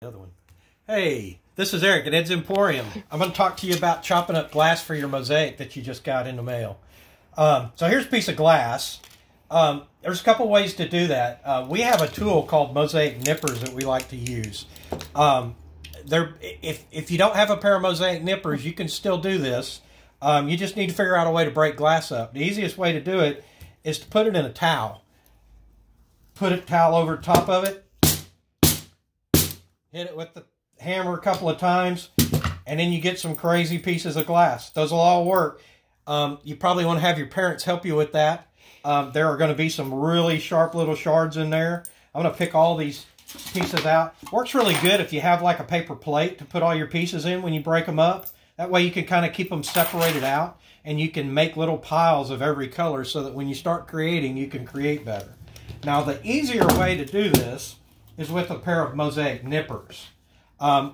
The other one. Hey, this is Eric at Ed's Emporium. I'm going to talk to you about chopping up glass for your mosaic that you just got in the mail. So here's a piece of glass. There's a couple ways to do that. We have a tool called Mosaic Nippers that we like to use. If you don't have a pair of Mosaic Nippers, you can still do this. You just need to figure out a way to break glass up. The easiest way to do it is to put it in a towel. Put a towel over top of it. Hit it with the hammer a couple of times, and then you get some crazy pieces of glass. Those will all work. You probably want to have your parents help you with that. There are going to be some really sharp little shards in there. I'm going to pick all these pieces out. Works really good if you have like a paper plate to put all your pieces in when you break them up. That way you can kind of keep them separated out, and you can make little piles of every color so that when you start creating, you can create better. Now, the easier way to do this is with a pair of Mosaic Nippers.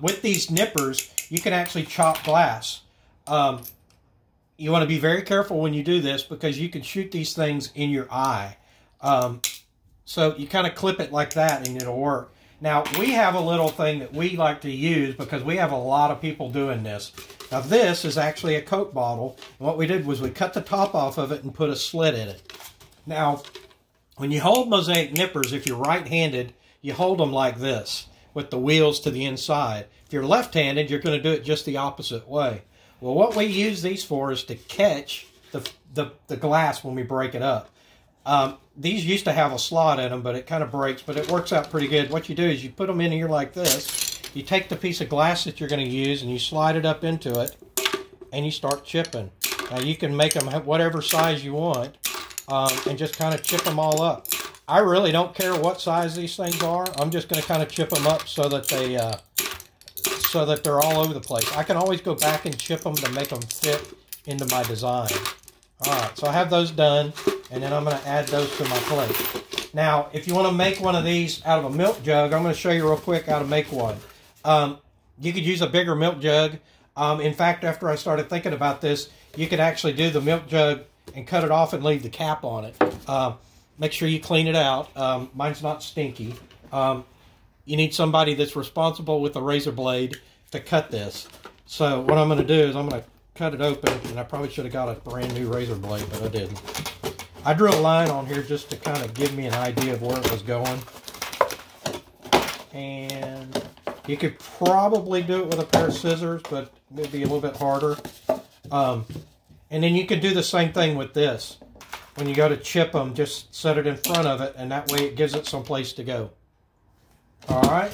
With these nippers, you can actually chop glass. You want to be very careful when you do this because you can shoot these things in your eye. So you kind of clip it like that and it'll work. Now, we have a little thing that we like to use because we have a lot of people doing this. Now, this is actually a Coke bottle. And what we did was we cut the top off of it and put a slit in it. Now, when you hold Mosaic Nippers, if you're right-handed, you hold them like this with the wheels to the inside. If you're left-handed, you're going to do it just the opposite way. Well, what we use these for is to catch the glass when we break it up. These used to have a slot in them, but it kind of breaks, but it works out pretty good. What you do is you put them in here like this. You take the piece of glass that you're going to use and you slide it up into it, and you start chipping. Now, you can make them whatever size you want and just kind of chip them all up. I really don't care what size these things are. I'm just going to kind of chip them up so that they're all over the place. I can always go back and chip them to make them fit into my design. All right, so I have those done, and then I'm going to add those to my plate. Now, if you want to make one of these out of a milk jug, I'm going to show you real quick how to make one. You could use a bigger milk jug. In fact, after I started thinking about this, you could actually do the milk jug and cut it off and leave the cap on it. Make sure you clean it out. Mine's not stinky. You need somebody that's responsible with a razor blade to cut this. So what I'm going to do is I'm going to cut it open, and I probably should have got a brand new razor blade, but I didn't. I drew a line on here just to kind of give me an idea of where it was going. And you could probably do it with a pair of scissors, but it would be a little bit harder. And then you can do the same thing with this. When you go to chip them, just set it in front of it, and that way it gives it some place to go. All right.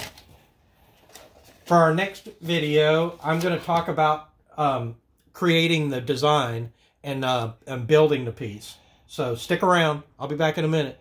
For our next video, I'm going to talk about creating the design and building the piece. So stick around. I'll be back in a minute.